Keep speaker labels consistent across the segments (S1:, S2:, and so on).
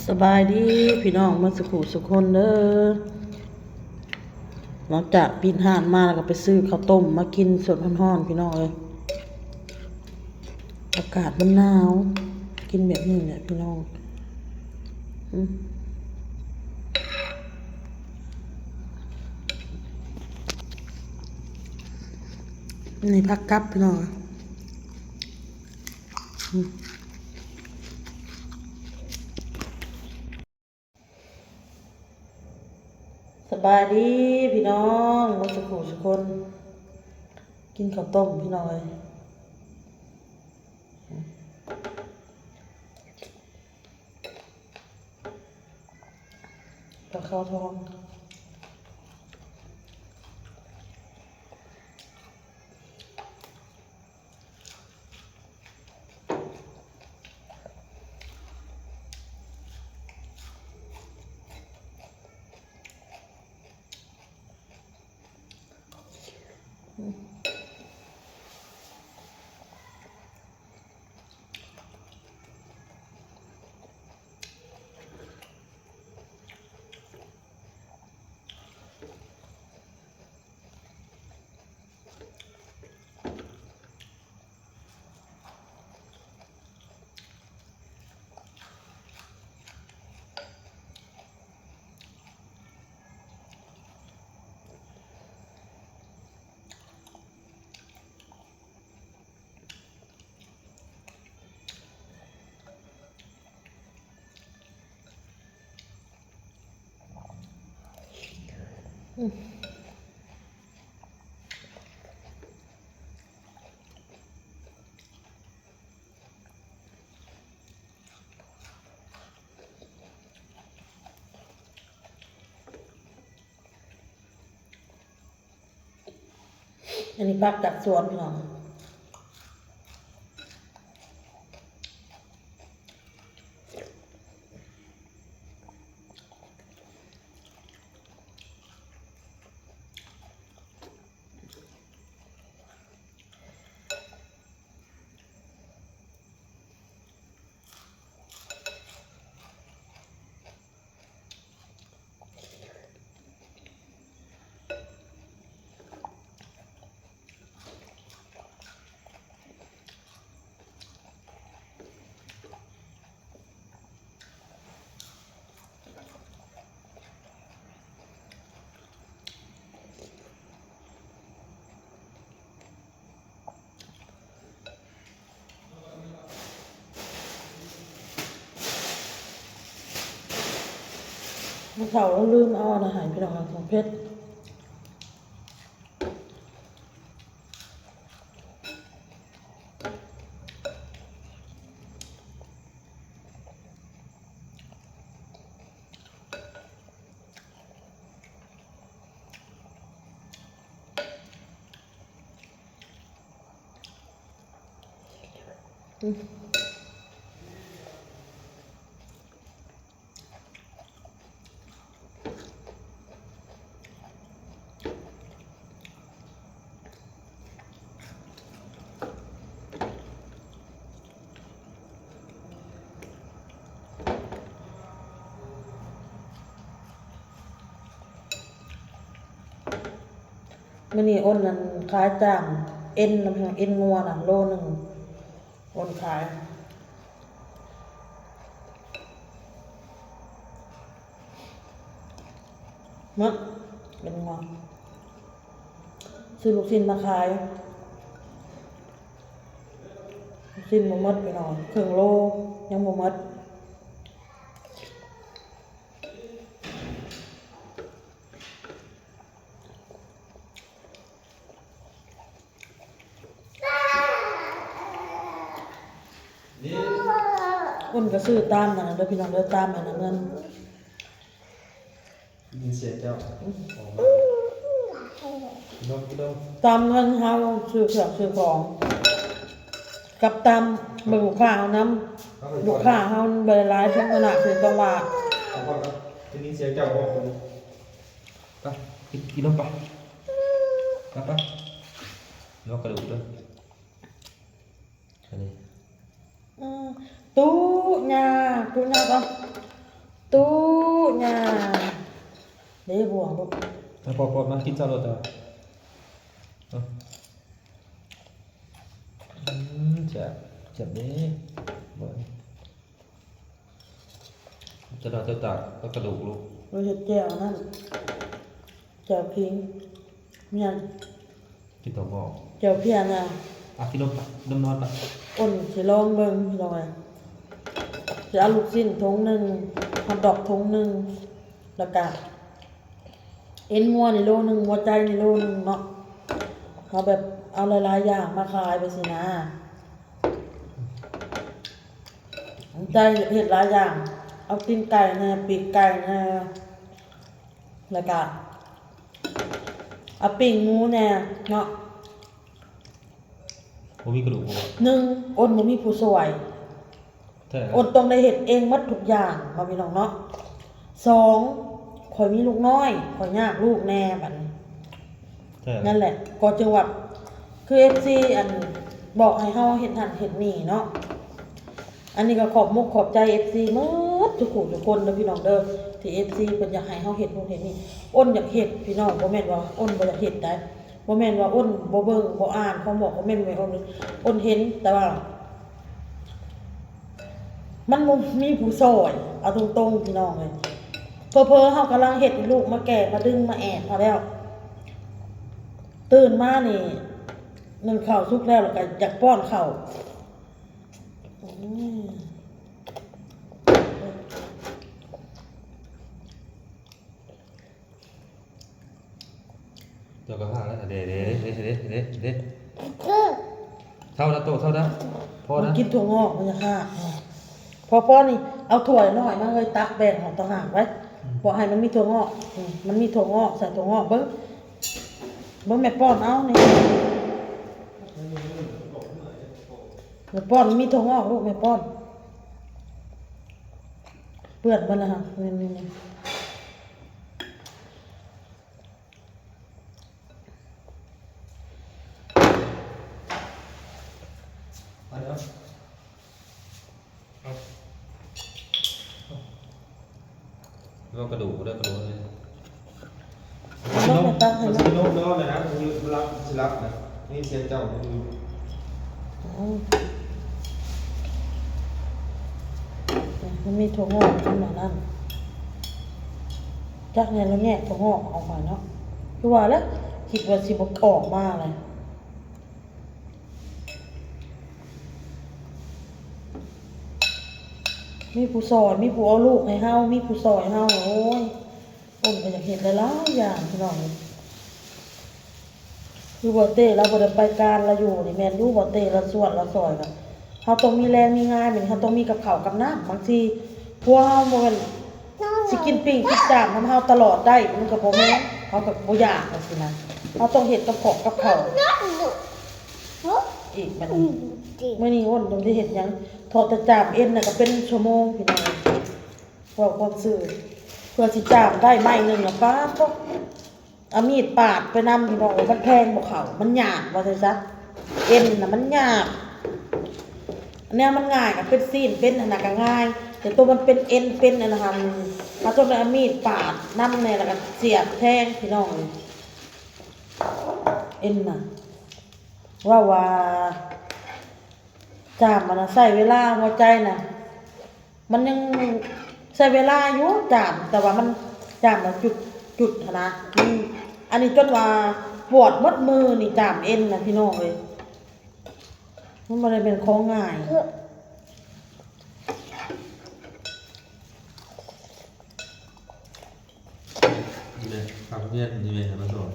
S1: สบายดีพี่น้องมาสุขุสุขคนเด้อหลังจากปีนห่านมาแล้วก็ไปซื้อข้าวต้มมากินสดร้อนๆพี่น้องเอ้ยอากาศมันหนาวกินแบบนี้แหละพี่น้องนี่พักกับพี่น้องสบายดีพี่น้องมาสุขุสุขคนกินข้าวต้มพี่น้องเอ้ยปลาข้าวทองอันนี้พักจากสวนพี่น้องเมื่อเช้าเราลืมเอาอาหารพี่น้องของเพชรมื่อนี้อ้นนั้นขายจ้างเอ็นน้ำแข็งเอ็นงัวน่ะโลนึงอ้นขายมัดเป็นงัวซื้อลูกชิ้นมาขายลูกชิ้นบ่หมดไปหน่อยครึ่งโลยังบ่หมดอ้นก็ซื้อตามนั่นน่ะเด้อพี่น้องเด้อตามอันนั้นเงิน
S2: ยินเสียงเจ้ากินนม
S1: ตามเงินเฮาซื้อเครื่องซื้อของกับตามเบิ่งลูกค้าเอาน้ำลูกค้าเฮาบ่ได้หลายเพิ่นขนาดเพิ่นต้องว่า
S2: เอาก่อนครับยินเสียงเจ้าบอกไปกินนมไปไปยกกระดูกด้วยอันนี้
S1: ตู้ยาตู้ยาก็ ตู้งาเด้บวงลูก
S2: มาปอดมากินซาโรตาจับนี้บ่จะเราจะตัดก็กระดูกลูก
S1: เราเห็ดแจ่วนั่นแจ่วพิงเมียน
S2: กินตัวงอก
S1: แจ่วเพียนอ่ะ
S2: กินนมปะนมนอนปะ
S1: อ้นสิลองเบิ่งลองไงจะเอาลูกชิ้นถุงหนึ่งฮอทดอกถุงหนึ่งแล้วก็เอ็นงัวนี่โลหนึ่งหัวใจนี่โลหนึ่งเนาะเขาแบบเอาหลายๆอย่างมาขายไปสินะหัวใจเห็ดหลายอย่างเอาตีนไก่นะปีกไก่นะแล้วก็เอาปิ้งหมูแน่เนาะ
S2: ผมมีกระดูกบ่
S1: หนึ่งอ้นบ่มีผู้สวย
S2: ใช่
S1: อ้นต้องได้เฮ็ดเองหมดทุกอย่างมาพี่น้องเนาะสองข่อยมีลูกน้อยข่อยยากลูกแน่บัดนี้
S2: ใช่
S1: นั่นแหละก็จังหวัดคือ FC อันบอกให้เฮาเฮ็ดหันเฮ็ดนี่เนาะอันนี้ก็ขอบมุกขอบใจ FC หมดทุกคนเด้อพี่น้องเด้อที่ FC เพิ่นอยากให้เฮาเฮ็ดนู่นเฮ็ดนี่อ้นอยากเฮ็ดพี่น้องบ่แม่นว่าอ้นบ่อยากเฮ็ดได้บ่แม่นว่าอ้นบ่เบิ่งบ่อ่านเขาบอกว่าแม่นไว้อ้นเห็นแต่ว่า มันบ่มีผู้ซอยเอาตรงๆพี่น้องเลยเพ้อๆเฮากำลังเฮ็ดให้ลูกมาแก่มาดึงมาแอบพอแล้วตื่นมานี่นึ่งข้าวสุกแล้วแล้วก็อยากป้อนข้าวอืม
S2: เดี๋ยวก็ห้าแล้วเด้เท่านะโตเท่านะพอ
S1: มัน
S2: นะ
S1: กินถั่วงอกมันจะฆ่าพอนี่เอาถั่วน้อยมาเลยตักแบ่งของต่างหากไว้บอกให้มันมีถั่วงอกมันมีถั่วงอกใส่ถั่วงอกเบิ่งแม่ป้อนเอานี่แม่ป้อนมีถั่วงอกลูกแม่ป้อนเปื้อนมันนะฮะนี่
S2: แล้วกระดูกด้วยกระดูกเลย
S1: น้องแม่ตั้งให้
S3: มัน
S1: น้อง
S3: สิโน้มน้อมเลยนะคือรับสิรับนะนี่เสียงเจ้าคือ
S1: มันมีถั่วงอกขึ้นมานั่นจากนั้นแล้วแงะถั่วงอกออกมาเนาะคือว่าแล้วคิดว่าสิบออกมาเลยมีผู้สอนมีผู้เอาลูกให้เฮามีผู้สอนเฮาโอ้ยก็อยากเห็นหลายๆอย่างพี่น้องคือบ่เต้เราบ่ได้ไปการเราอยู่นี่แม่นอยู่บ่เต้เราสวดเราซอยกันเฮาต้องมีแรงมีงานเหมือนเฮาต้องมีกับข้าวกับน้ำบางทีพวกเฮาบ่แม่นสิกินปิ้งกินจามทำเฮาตลอดได้มันก็บ่แม่นเฮาก็บ่อยากจังซี่นะเฮาต้องเฮ็ดกับข้าวกับข้าวอีกบัดนี้มื้อนี้อ้นต้องได้เฮ็ดหยังทอดแต่จามเอ็นน่ะก็เป็นชั่วโมงพี่น้องบอกความซื่อเพื่อสิจามได้ไม้หนึงน่ะป้าตกเอามีดปาดไปนำพี่น้องมันแทงบ่เข้ามันหยาบว่าซั่นซะเอ็นน่ะมันหยาบอันเนี้ยมันง่ายก็เป็นซีนเป็นอันน่ะก็ง่าย แต่ตัวมันเป็นเอ็นเป็นอันนั้นเขาต้องเอามีดปาดนำเนี่ยแล้วก็เสียบแทงพี่น้องเอ็นน่ะว่าจามมันใส่เวลาหัวใจน่ะมันยังใส่เวลาอยู่จามแต่ว่ามันจามแล้วจุดนะอันนี้จนว่าปวดมัดมือนี่จามเอ็นนะพี่น้องเลยมันไม่ได้เป็นของง่าย
S2: นี่เลยฟังเพื่อนนี่เลยมาสอน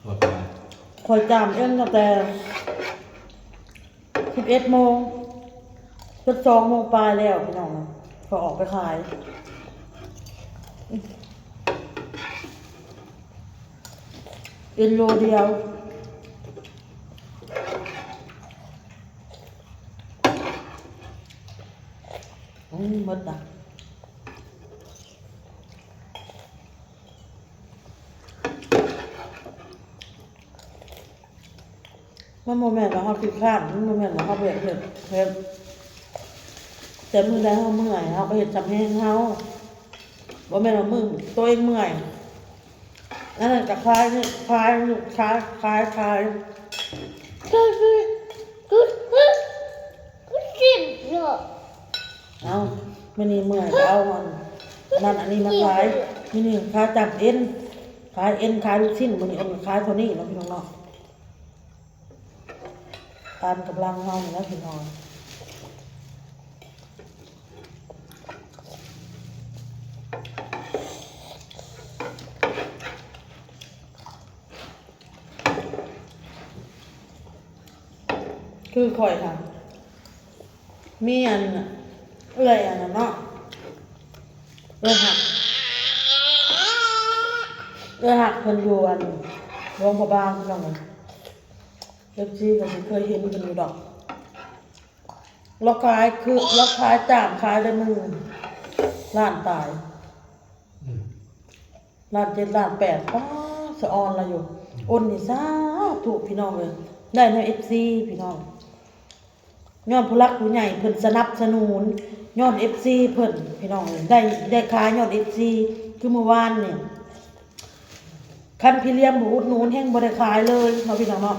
S2: หมดไป
S1: คอยจามเอ็นตั้งแต่11 โมงจน2 โมงปลายแล้วพี่น้องก็ออกไปขายเอ็นโลเดียวหมดอ่ะมันโมเมนต์เราเขาผิดพลาดมันโมเมนต์เราเขาเบียดเห็ด แต่มือใดเฮาเมื่อยเฮาก็เฮ็ดจำแห้งเฮาบ่แม่นว่ามือตัวเองเมื่อยนั่นน่ะก็คลายนี่คลาย
S4: ก็คือสิบเนาะ
S1: เอามื้อนี้เมื่อยก็เอาอันนี้มาคลายมื้อนี้คลายจับเอ็นคลายเอ็นคลายลูกชิ้นมื้อนี้เอาคลายเท่านี้เนาะพี่น้องเนาะตามกำลังเฮานี่นะพี่น้องคือข่อยค่ะมีอันเอื้อยอันนั้นเนาะเอื้อยหักเพิ่นอยู่อันโรงพยาบาลพี่น้องเอ้ยเอฟซีก็สิเคยเห็นเพิ่นอยู่ดอกเราขายจ้างขายได้มือล้านตายล้าน7ล้าน8ป้าสะออนละอยู่โอนนี่ซาถูกพี่น้องเลยได้ใน FC พี่น้องย้อนผู้รักผู้ใหญ่เพิ่นสนับสนุนย้อน FC เพิ่นพี่น้องเลยได้ขายย้อน FC คือเมื่อวานเนี่ยคันพี่เลี้ยงบ่อุดหนุนแห่งบ่ได้ขายเลยเนาะพี่น้องเนาะ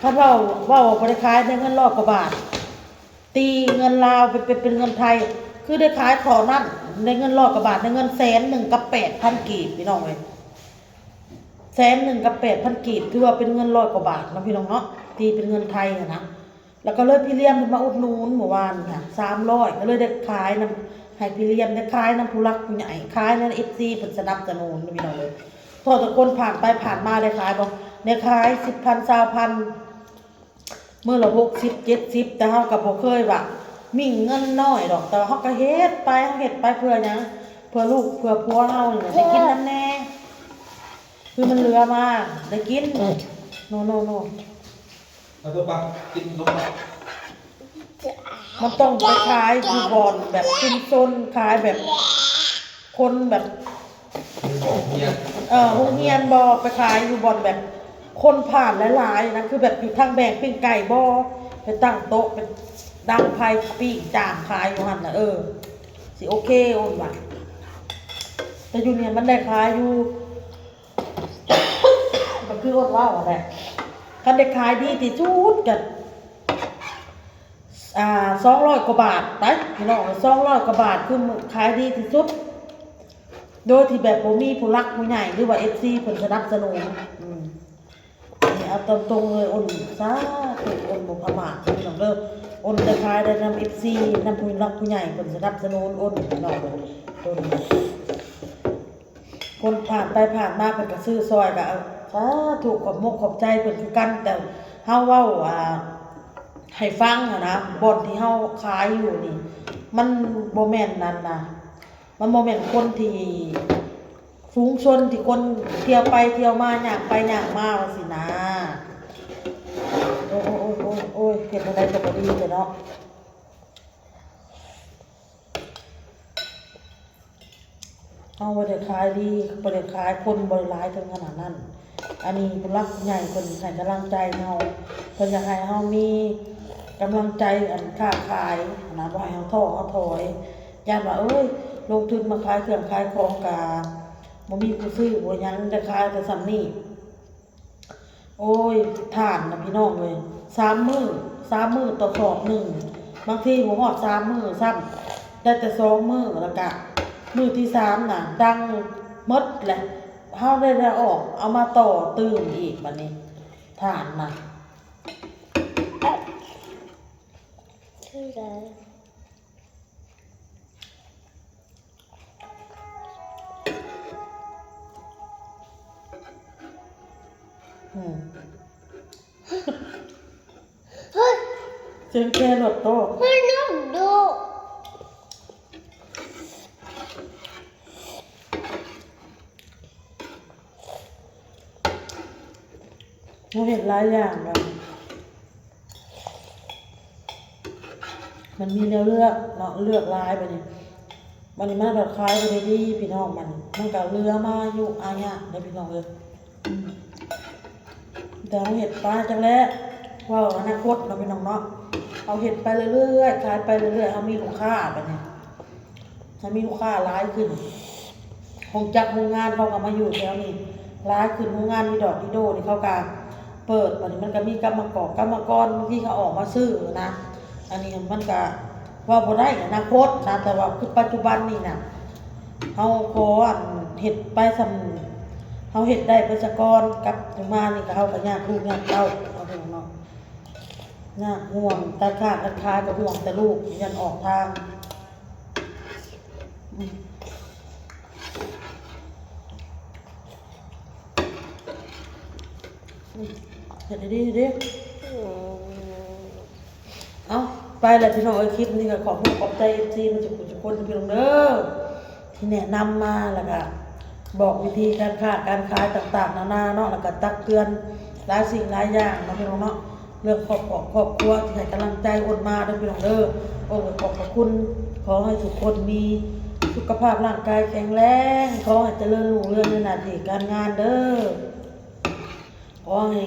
S1: คันเว้าบ่ได้ขายได้เงิน100 กว่าบาทตีเงินลาวไปเป็นเงินไทยคือได้ขายขอนั้นได้เงิน100 กว่าบาทได้เงิน100,000กับ 8,000 กีบพี่น้องเอ้ย100,000กับ 8,000 กีบถือว่าเป็นเงิน100 กว่าบาทเนาะพี่น้องเนาะตีเป็นเงินไทยอะนะแล้วก็เลยพี่เลี้ยงมันมาอุดหนุนเมื่อวานค่ะ300ก็เลยได้ขายนำให้พี่เลี้ยงได้ขายนำผู้รักผู้ใหญ่ขายนั้น FC เพิ่นสนับสนุนพี่น้องเลยพอแต่คนผ่านไปผ่านมาได้ขายบ่ได้ขาย 10,000 20,000มื้อละ60 70แต่เฮาก็บ่เคยว่ามิ่งเงินน้อยดอกแต่เฮาก็เฮ็ดไปเพื่อหยังเพื่อลูกเพื่อผัวเฮานี่ได้กินนำแน่คือมันเหลือมาได้กินโน
S3: เอาตัวปลากินตัวปลา
S1: มันต้องไปขายอยู่บ่อนแบบชุมชนขายแบบคนแบบโรงเรียนบ่ไปขายอยู่บ่อนแบบคนผ่านหลายๆนะคือแบบอยู่ทางแบกปิ้งไก่บ่ไปตั้งโต๊ะเป็นดังไผ่ปิ้งจ่างขายอยู่หั่นน่ะสิโอเคโอนว่ะแต่อยู่เนี่ยมันได้ขายอยู่ก็คือโอนว่าแหละคันได้ขายดีที่สุดกัน200 กว่าบาทไปพี่น้อง200 กว่าบาทคือขายดีที่สุดโดยที่แบบบ่มีผู้รักผู้ใหญ่หรือว่า FC เพิ่นสนับสนุนนี่เอาตรงๆเลยอ้นซาถูกอ้นบ่ประมาทพี่น้องเด้ออ้นจะขายได้นำ FC นำผู้รักผู้ใหญ่เพิ่นสนับสนุนอ้นพี่น้องอ้นคนผ่านไปผ่านมาเพิ่นก็ซื้อซอยก็สาธุขอบมกขอบใจเพิ่นคือกันแต่เฮาเว้าให้ฟังนะบ่อนที่เฮาขายอยู่นี่มันบ่แม่นนั่นนะมันบ่แม่นคนที่ฝูงชนที่คนเที่ยวไปเที่ยวมาย่างไปย่างมาว่าสินะโอ้ยเฮ็ดจังได๋ก็บ่ดีเนาะเฮาบ่ได้ขายดีบ่ได้ขายคนบ่ได้หลายถึงขนาดนั้นอันนี้ผู้รักผู้ใหญ่เพิ่นให้กำลังใจเฮาเพิ่นอยากให้เฮามีกำลังใจอันค้าขายนะบ่ให้เฮาท้อเฮาถอยย่านว่าลงทุนมาขายเครื่องขายของกะบ่มีผู้ซื้อบ่หยังได้ขายแต่ซ้ำนี้โอ้ยท่านนะพี่น้องเอ้ย3 มื้อต่อสอบหนึ่งบางทีบ่ฮอด3 มื้อซ้ำได้แต่2 มื้อแล้วก็มื้อที่3น่ะดังหมดแหละเฮาได้ออกเอามาต่อตื่นอีกบัดนี้ท่านน่ะ
S4: คืออะไร
S1: เสียงแค่รถโต
S4: ไม่น้องดู
S1: เราเห็นหลายอย่างแบบมันมีแนวเลือกเนาะเลือกหลายไปนี่มันนี่มันแบบคล้ายไปได้ดีพี่น้องมันก็เรือมาอยู่อาญะได้พี่น้องเลยแต่เราเห็นป้าจังแล้วว่าอนาคตเราพี่น้องเนาะเอา เอาเห็ดไปเรื่อยๆขายไปเรื่อยๆเอามีลูกค้าไปเนี่ยถ้ามีลูกค้าร้ายขึ้นคงจักโรงงานเขาก็มาอยู่แล้วนี่ร้ายขึ้นโรงงานนี่ดอกดิโดนี่เขาก็เปิดมันก็มีกรรมกรที่เขาออกมาซื้อนะอันนี้มันก็ว่าบ่ได้อนาคตนะแต่ว่าคือปัจจุบันนี่น่ะเขาขอเห็ดไปสำเขาเห็ดได้ประชากรกับถึงมานี่ก็เขาก็ยากลูกยากเต้าเอาไปเนาะยากห่วงตาขาดราคาก็ห่วงแต่ลูกยันออกทางเห็ดดีเอาไปแล้วพี่น้องคลิปนี้ก็ขอบใจที่มาจากทุกคนพี่น้องเด้อที่แนะนำมาแล้วก็บอกวิธีการค้าการขายต่างๆนานาเนาะแล้วก็ตักเตือนหลายสิ่งหลายอย่างเนาะพี่น้องเนาะเรื่องครอบครัวที่ให้กำลังใจโอนมาเด้อพี่น้องเด้อโอ้ขอบคุณขอให้ทุกคนมีสุขภาพร่างกายแข็งแรงขอให้เจริญรุ่งเรืองในหน้าที่การงานเด้อขอให้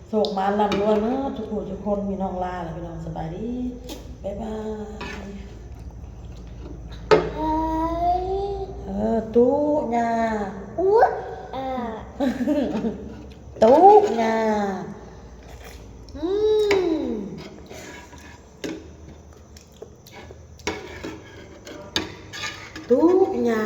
S1: โชคมาลำรวยเนาะทุกคนมีน้องลาแล้วพี่น้องสบายดีบ๊ายบายตู้ญาตู้ญาตู้ญา